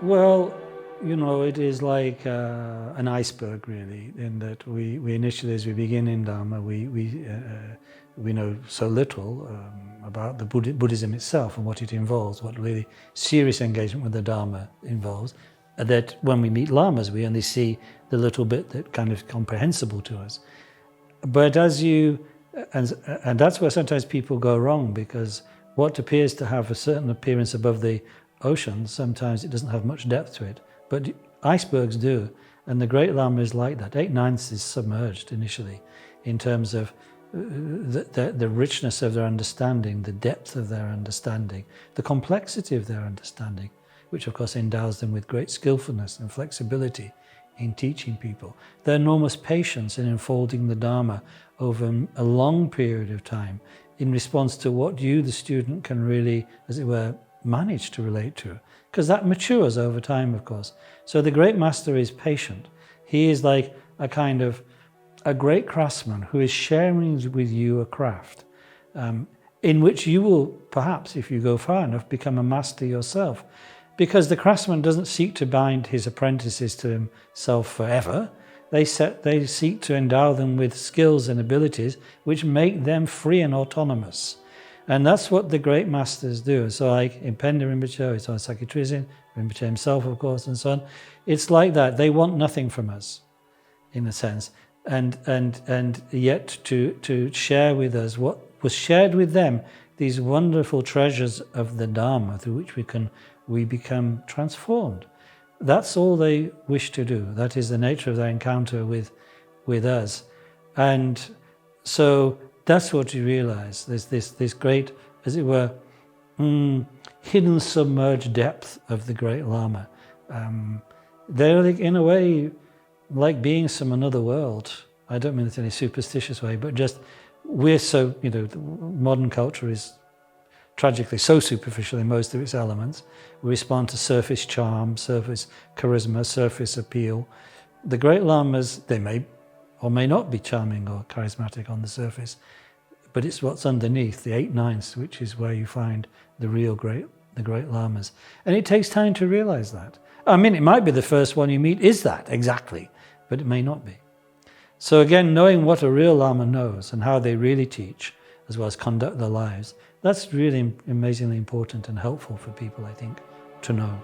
Well, it is like an iceberg, really, in that we initially, as we begin in Dharma, we know so little about the Buddhism itself and what it involves, what really serious engagement with the Dharma involves, that when we meet lamas, we only see the little bit that kind of comprehensible to us. But and that's where sometimes people go wrong, because what appears to have a certain appearance above the ocean, sometimes it doesn't have much depth to it. But icebergs do, and the Great Lama is like that. 8/9 is submerged initially in terms of the richness of their understanding, the depth of their understanding, the complexity of their understanding, which of course endows them with great skillfulness and flexibility in teaching people. Their enormous patience in unfolding the Dharma over a long period of time in response to what you, the student, can really, as it were, manage to relate to. Because that matures over time, of course. So the great master is patient. He is like a great craftsman who is sharing with you a craft in which you will, perhaps, if you go far enough, become a master yourself. Because the craftsman doesn't seek to bind his apprentices to himself forever. They seek to endow them with skills and abilities which make them free and autonomous. And that's what the great masters do. So like in Penda Rinpoche, it's on Sakya Trizin, Rinpoche himself, of course, and so on. It's like that. They want nothing from us, in a sense. And yet to share with us what was shared with them, these wonderful treasures of the Dharma through which we become transformed. That's all they wish to do. That is the nature of their encounter with us. And so that's what you realize. There's this great, as it were, hidden, submerged depth of the Great Lama. They're like, in a way, like beings from another world. I don't mean it in a superstitious way, but just we're so, modern culture is tragically so superficial in most of its elements. We respond to surface charm, surface charisma, surface appeal. The great lamas, they may or may not be charming or charismatic on the surface, but it's what's underneath, the 8/9, which is where you find the great lamas. And it takes time to realize that. I mean, it might be the first one you meet is that, exactly, but it may not be. So again, knowing what a real lama knows and how they really teach, as well as conduct their lives, that's really amazingly important and helpful for people, I think, to know.